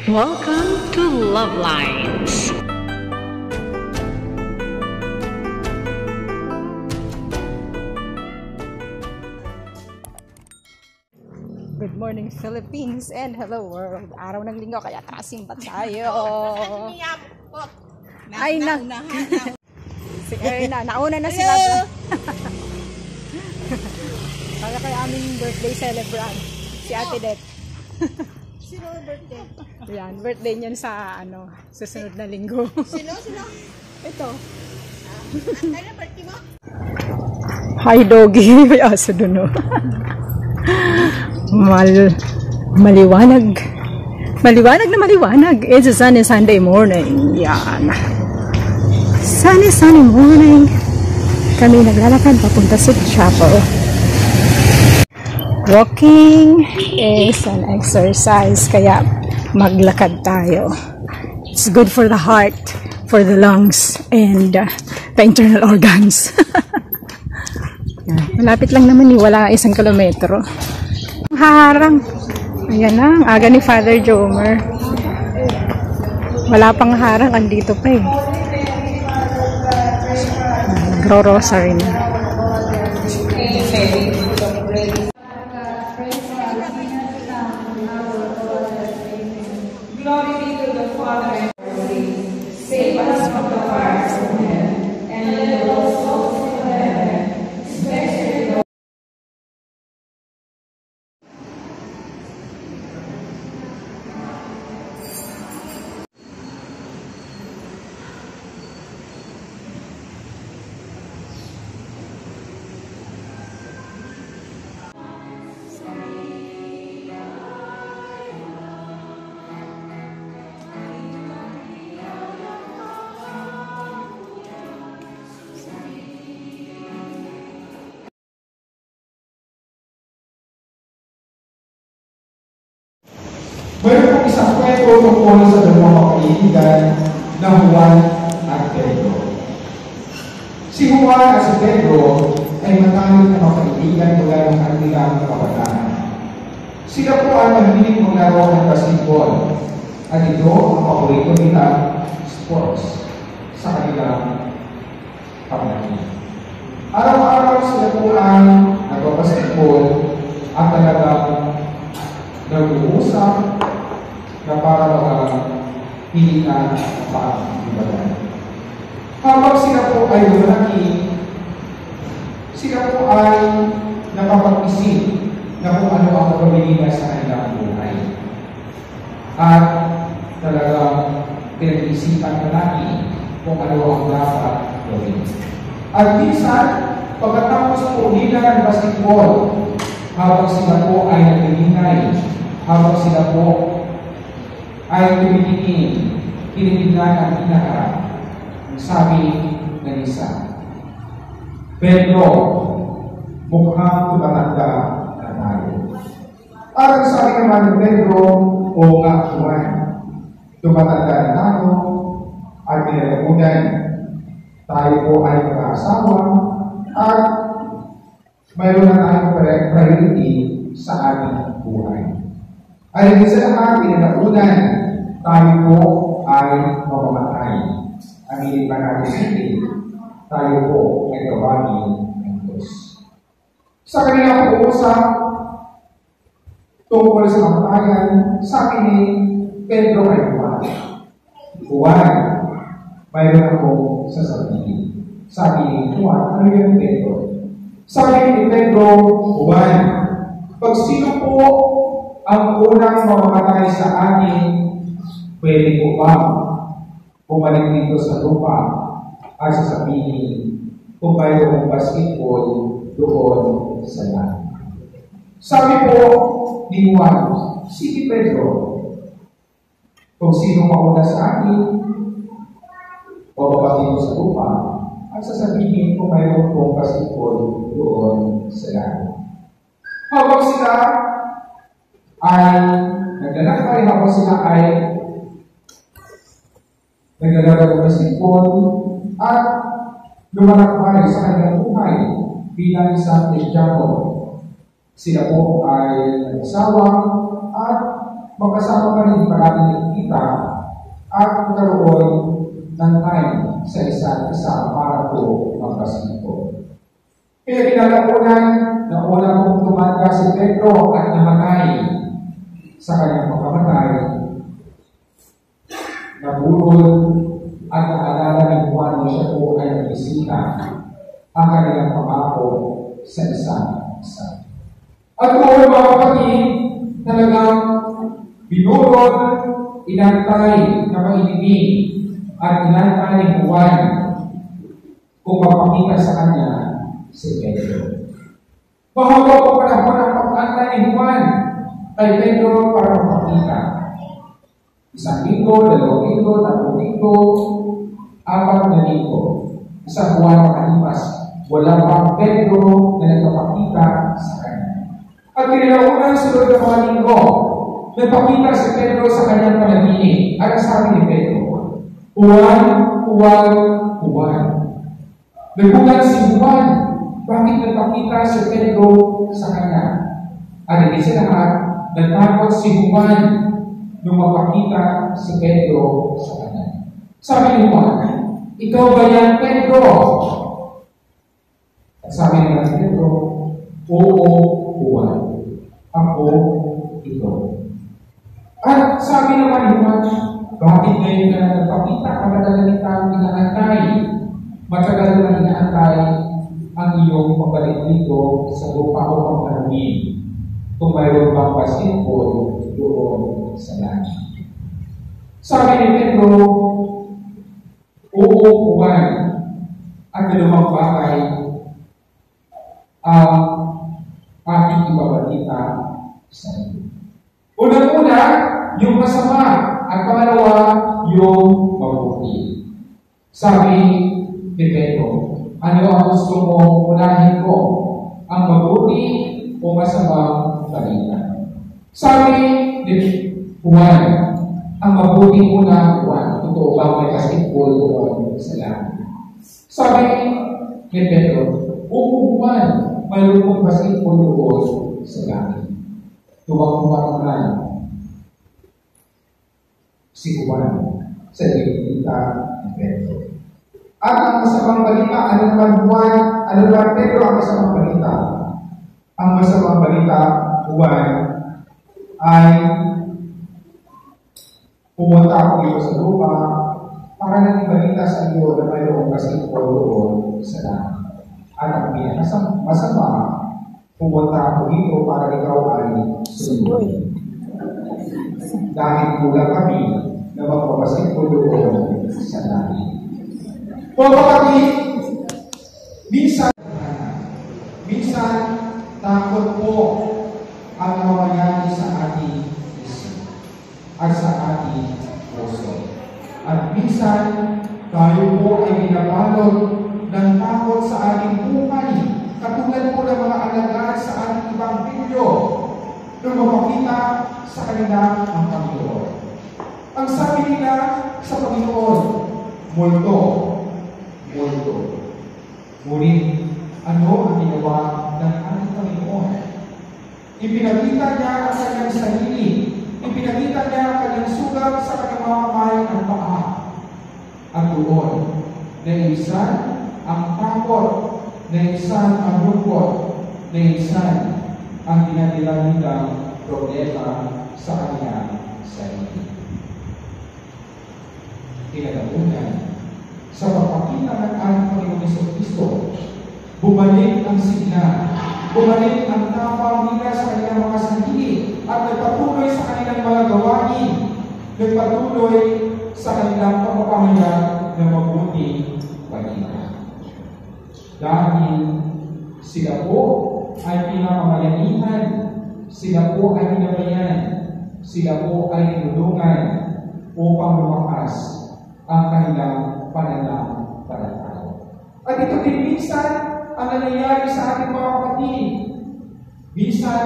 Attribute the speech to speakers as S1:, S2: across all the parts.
S1: Welcome to Love Lines.
S2: Good morning Philippines and hello world. Araw ng linggo kaya kasimba tayo. Ay na. Si Erna, nauna na sila. Kaya aming birthday celebrant si Ate Det.
S3: Sino ang birthday?
S2: Yan, birthday niyan sa susunod na linggo.
S3: Sino?
S2: Ito.
S3: Ano birthday mo?
S2: Hi doggy, may aso dun maliwanag. Maliwanag na maliwanag. It's a sunny Sunday morning. Yan. Sunny morning. Kami naglalakad papunta sa chapel. Walking is an exercise, kaya maglakad tayo. It's good for the heart, for the lungs, and the internal organs. Malapit lang naman, wala 1 kilometro. Harang. Ayan na, ang aga ni Father Jomer. Wala pang harang, andito pa eh. Nagro-rosary na.
S4: Glory be to the Father and the Son. Save us from the fires of hell, and lead all souls to heaven, especially those.
S5: Mayroon pong isang kwento tungkol sa dalawang kaibigan na Juan at Pedro. Si Juan at si Pedro ay matalik na kaibigan mula ng kanilang kabataan. Sila po ay mahilig maglaro ng basketball at ito ang paborito nila sports sa kanilang pamilya. Araw-araw sila po ay nagbabasketball at talagang nag-uusap na para pilitan ang pag-ibagan. Habang sila po ay lumalaki, sila po ay nakapag-isip na kung ano ang pamilya sa kanilang buhay. At talagang pinag-isipan na natin kung ano ang dapat gawin. At minsan, pagkatapos po nila ng basketball, habang sila po ay nagtitinay, habang sila po ay tumitingin, tinibigyan ang hinaharap. Sabi ng isa, Pedro, mukhang tumatanda na tayo. At sabi naman ni Pedro, o nga Juan, tumatanda na tayo at pinalagunan. Tayo po ay mag-aasawa at mayroon na tayong priority sa ating buhay. Ay hindi sa lahat, pinalagunan, tayo po ay mamamatay. Aminin pa natin hindi, tayo po ay gawin ng Diyos. Sa kanilang pag-uusap tungkol sa kamatayan, sabi ni Pedro kay Juan, Juan, mayroon akong sasabihin. Sabi ni Juan, ano yun Pedro? Sabi ni Pedro, Juan, pag sino po ang unang mamamatay sa atin, pwede po ba bumalik dito sa lupa at sasabihin kung mayroong basketball doon sa langit? Sabi po ni Juan, sige Pedro, kung sino mauna sa atin, bababa dito sa lupa at sasabihin kung mayroong pong basketball doon sa langit. Habang sila ay naglalakay, habang sila ay naglalaro ng basketball at lumalakbay sa kanilang buhay bilang isang Kristiyano. Sila po ay nag-asawa at magkasama pa rin parang nakikita at magkaroon ng time sa isa't isa para po magkasito. Kaya kinalakunan na una pong tumanda si Pedro at namatay. Sa kanyang pagkamatay, nabulol at naalala ni Juan na siya po ay nagbisita ang kanilang pangako sa isa't isa. At kung mga kapatid, talagang binulol, inantay na maininig at inantay ni Juan kung mapakita sa kanya si Pedro. Mahaba po panahon ang pag-antay ni Juan kay Pedro para mapakita. 1 linggo, 2 linggo, 3 linggo, 4 na linggo. Isang buwan makalipas, wala pang Pedro na nagpapakita sa kanya. At kinilaunan sunod ng mga linggo, nagpakita si Pedro sa kanyang panaginip. Ano sabi ni Pedro? Juan, Juan, Juan. Nagulat si Juan, bakit nagpakita si Pedro sa kanya? At hindi sa lahat, natakot si Juan nung mapakita si Pedro sa kanya. Sabi ni Juan, ikaw ba yan, Pedro? At sabi ni Pedro, oo, Juan. Ako ito. At sabi naman ni Juan, bakit ngayon ka na nagpakita? Matagal na kitang inaantay. Matagal na inaantay ang iyong pabalik dito sa lupa o pagkaroon. Kung mayroon bang basketball doon sa langit. Sabi ni Pedro, oo, Juan, ang dalawang bagay ang ating ibabalita sa iyo. Unang-una, yung masama, at pangalawa, yung mabuti. Sabi ni Pedro, ano ang gusto mong unahin ko? Ang mabuti o masamang balita? Sabi ni Juan, ang mabuti muna, Juan. Totoo ba may basketball doon sa langit? Sabi ni Pedro, oo, Juan, mayroon pong basketball doon sa langit. Tuwang-tuwang na si Juan sa dikita ni Pedro. At ang masamang balita, ano naman Juan, ano naman Pedro ang masamang balita? Ang masamang balita, Juan, ay pumunta ako dito sa lupa para nang balita sa iyo na mayroong basketball doon sa langit. At ang masama, pumunta ako dito para ikaw ay sunod. Dahil kulang kami na magpabasketball doon sa langit. Mga kapatid, minsan takot po ang mamayani sa ating isip at sa ating puso. At minsan, tayo po ay binabalot ng takot sa ating buhay. Katulad po ng mga alagad sa ating Ebanghelyo na mapakita sa kanila ang Panginoon. Ang sabi nila sa Panginoon, multo. Ngunit, ano ang ginawa ng ating Panginoon? Ipinakita niya ang kanyang sarili. Ipinakita niya ang kanyang sugat sa kanyang mga kamay at paa. At doon, naisan ang takot, naisan ang lungkot, naisan ang dinadilang problema sa kanyang sarili. Kinagabunan, sa pagpakita ng ating Panginoon Jesucristo, bumalik ang sigla, bumalik ang tapang nila sa kanilang mga sarili, at nagpatuloy sa kanilang mga gawain, nagpatuloy sa kanilang pagpapahayag ng mabuting balita. Dahil sila po ay pinakamayanihan, sila po ay pinabayan, sila po ay tinulungan upang lumakas ang kanilang pananampalataya. At ito din minsan ang nangyayari sa ating mga kapatid. Minsan,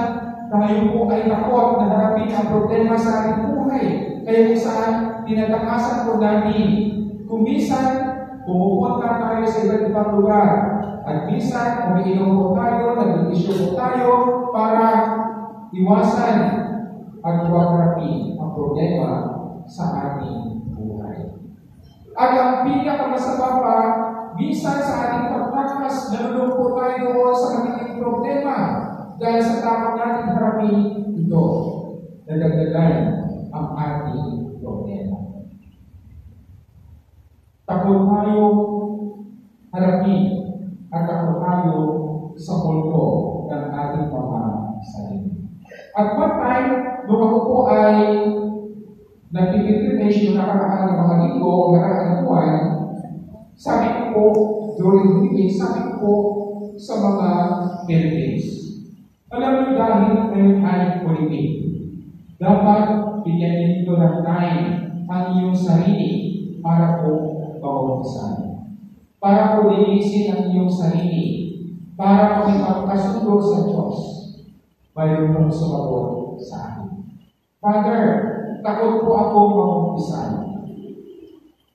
S5: tayo po ay takot na harapin ang problema sa ating buhay. Kaya kung saan, tinatakasan po natin. Kung minsan, pumupunta tayo sa iba't ibang lugar. At minsan, umiinom po tayo, nag-isyo po tayo para iwasan at huwag harapin ang problema sa ating buhay. At ang pinakamasama pa, minsan sa ating pagtakas, nalulungkot tayo doon sa magiging problema dahil sa takot natin harapin ito. Nadagdagan ang ating problema. Takot tayo harapin at takot tayo sa multo ng ating mga sarili. At one time, nung ako po ay nagpipilipation na nakakaalang mga linggo o nakakaalang buwan, sabi ko po, during the week, sabi ko po sa mga Philippines, alam niyo dahil ngayon ay holiday, dapat bigyan ninyo ng time ang iyong sarili para po bawasan. Para po linisin ang iyong sarili, para makipagkasundo sa Diyos. Mayroon pong sumagot sa akin, Father, takot po ako mag-umpisal.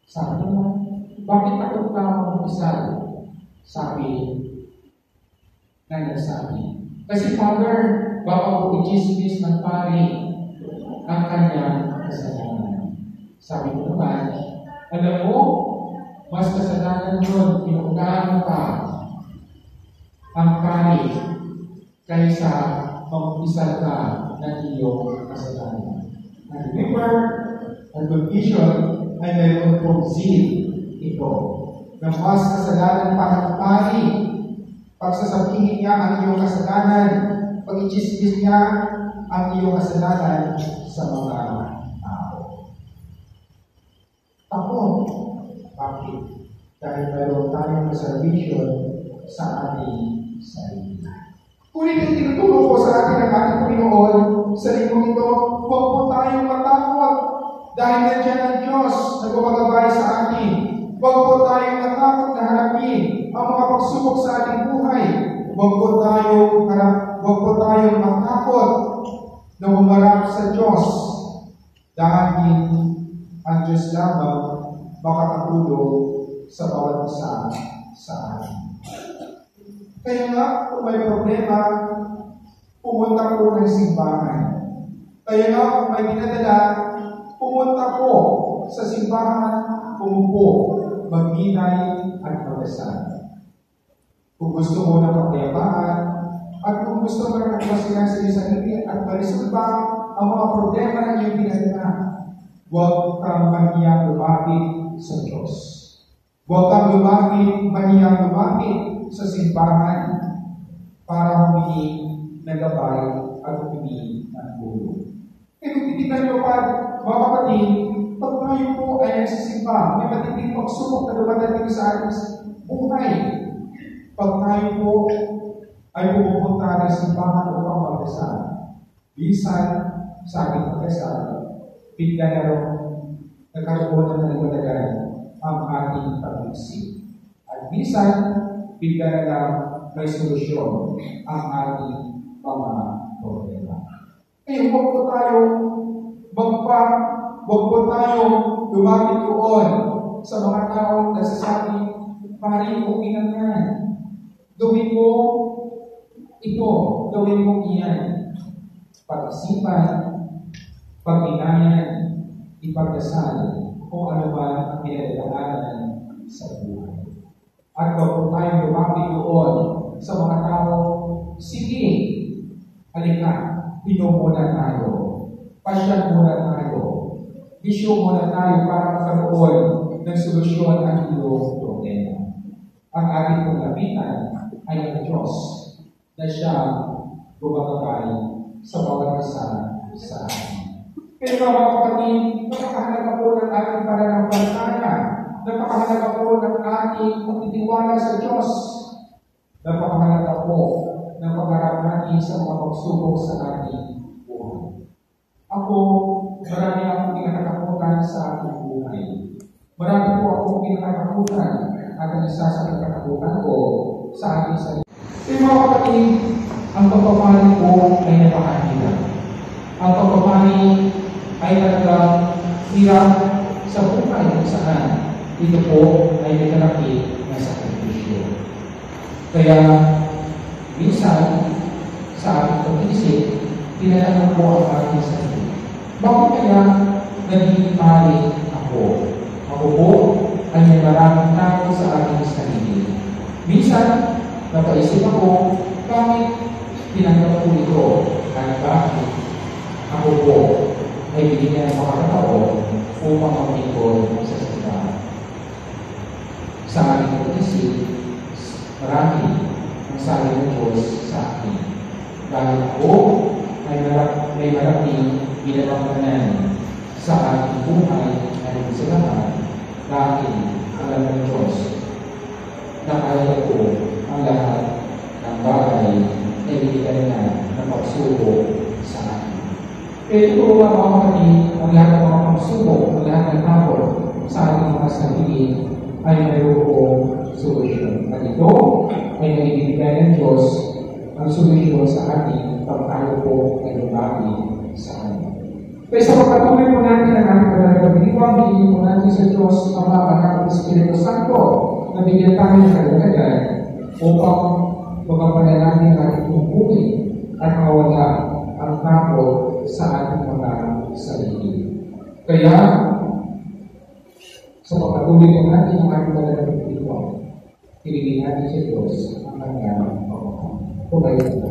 S5: Sabi naman, bakit takot ka mag-umpisal? Sabi na nagsabi, kasi Father, baka po i-chismis ng pari ang kanyang kasalanan. Sabi ko naman, alam mo, mas kasalanan yun, inuunahan pa ang pari kaysa mag-umpisal ka ng iyong kasalanan. And remember, ang condition ay mayroon pong zeal ito. Na mas kasalanan pa ng pari, pagsasabihin niya ang iyong kasalanan, pag-ichismis niya ang iyong kasalanan sa mga tao. Takot. Bakit? Dahil mayroon tayong reservation sa ating sarili. Ngunit ang tinuturo ko sa atin ng ating Panginoon sa lingkong ito, huwag po tayong matakot dahil nandiyan ang Diyos na gumagabay sa atin. Huwag po tayong matakot na harapin ang mga pagsubok sa ating buhay. Huwag po tayong matakot na humarap sa Diyos dahil ang Diyos lamang makakatulong sa bawat isa sa atin. Kaya nga, kung may problema, pumunta po ng simbahan. Kaya nga, kung may dinadala, pumunta po sa simbahan, pumupo, magminay at magdasal. Kung gusto mo na pagyamaan, at kung gusto mo na magpasilang sa iyong sarili at marisulba ang mga problema na iyong dinadala, huwag kang mahiyang lumapit sa Diyos. Huwag kang mahiyang lumapit sa simbahan para humingi ng gabay at humingi ng tulong. Kaya kung titignan nyo pa, mga kapatid, pag tayo po ay nagsisimba, may matinding pagsubok na dumadating sa ating buhay. Pag tayo po ay pumupunta ng simbahan upang magdasal, minsan sa ating pagdasal, bigla na rin nagkaroon ng nalagadagan ang ating pag-isip. At minsan, bigla na lang may solusyon ang ating mga problema. Kaya huwag po tayong lumapit doon sa mga taong nagsasabi, pari, okay lang yan. Gawin mo ito, gawin mo iyan. Pag-isipan, pag-inayan, ipagdasal, kung ano ba ang pinagdaanan sa buhay. At huwag tayong lumapit doon sa mga tao, sige, halika, inom muna tayo, pasyan muna tayo, bisyo muna tayo para magkaroon ng solusyon ang iyong problema. Ang ating pong lapitan ay ang Diyos na siya gumagabay sa bawat isa sa atin. Pero mga kapatid, napakahalaga po ng ating pananampalataya. Napakahalaga po ng ating pagtitiwala sa Diyos. Napakahalaga po ng pagharap natin sa mga pagsubok sa ating buhay. Ako, marami akong kinakatakutan sa ating buhay. Marami po akong kinakatakutan at ang isa sa kinakatakutan ko sa ating sarili. Pero mga kapatid, ang pagpapali po ay napakahirap. Ang pagpapali ay talagang hirap sa buhay kung saan ito po ay may kalaki na sakripisyo. Kaya, minsan, sa ating pag-isip, tinanong ko ang aking sarili. Bakit kaya naging pari ako? Ako po ay may maraming tao sa aking sarili. Minsan, napaisip ako, bakit tinanggap ko ito? At bakit ako po ay binigyan ng pagkakataon upang maglingkod sa simbahan? Sa aking pag-isip, marami ang sabi ng Diyos sa akin. Dahil ako ay may maraming binabangganan sa aking buhay ay sa lahat dahil alam ng Diyos na kaya ko ang lahat ng bagay na ibigay na ng pagsubok sa akin. Kaya ito mga kapatid, ang lahat ng mga pagsubok, ang lahat ng tao sa ating mga sarili ay mayroong solusyon. At ito ay naibigay ng Diyos ang solusyon sa ating pag tayo po ay lumaki sa Kanya. Kaya sa pagpatuloy po natin ang ating pagkakabiliwang, hingin po natin sa Diyos ang mga Anak ng Espiritu Santo na bigyan tayo ng kalagayan upang magapanalangin ang ating buhay at mawala ang takot sa ating mga sarili. Kaya, sa pagpatuloy po natin ang ating pagkakabiliwang, hilingin natin sa Diyos ang kanyang pagkakabiliwang. Tumayo po.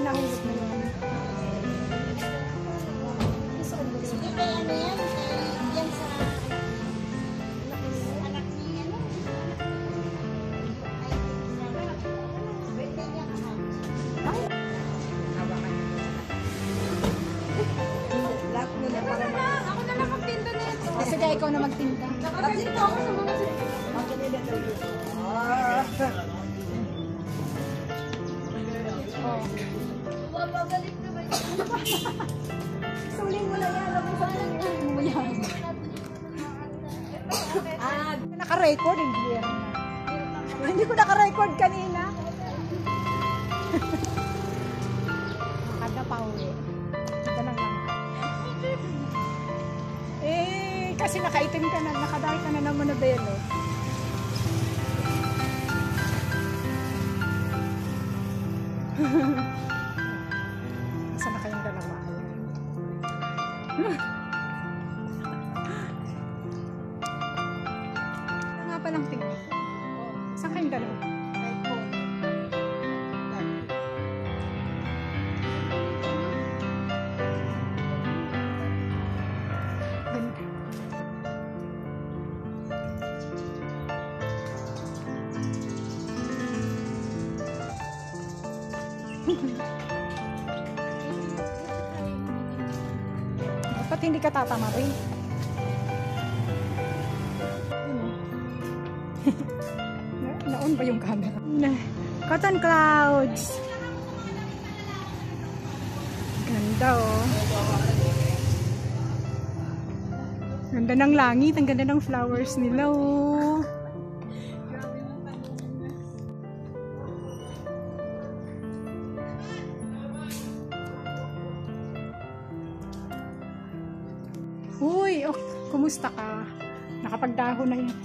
S2: Nahulog na yun.
S3: Sige, kaya ano yan? Yan sa anak niya, ano? Birthday niya ka, lahat mo na para ako na lang magtinda na ito.
S2: Kasi kaya ikaw na magtinda.
S3: Nakatinda ako sa mga babalik naman.
S2: Suling mo na yan. Alam mo sa suling mo yan. Naka-record, hindi yan. Hindi ko naka-record kanina. Kada pa uwi. Ito lang lang. Eh, kasi nakaitim ka na, nakadahil ka na naman na belo. Saan na kayong dalawa? Nga palang tingin. Saan kayong dalawa? Dapat hindi ka tatama rin. Naon ba yung camera? Cotton clouds. Ganda oh. Ganda ng langit. Ang ganda ng flowers nila oh. Uy, oh, kumusta ka? Nakapagdahon na yun.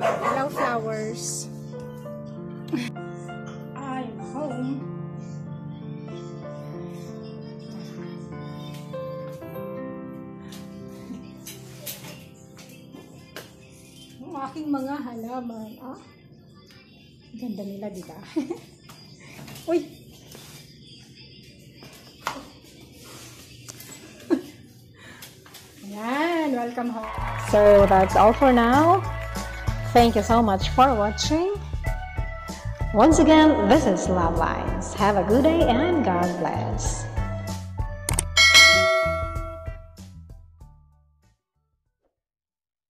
S2: Hello, flowers. I'm home. Ang aking mga halaman. Ah, ganda nila, di ba? Uy! Yan, welcome home. So that's all for now. Thank you so much for watching. Once again, this is Love Lines. Have a good day and God bless.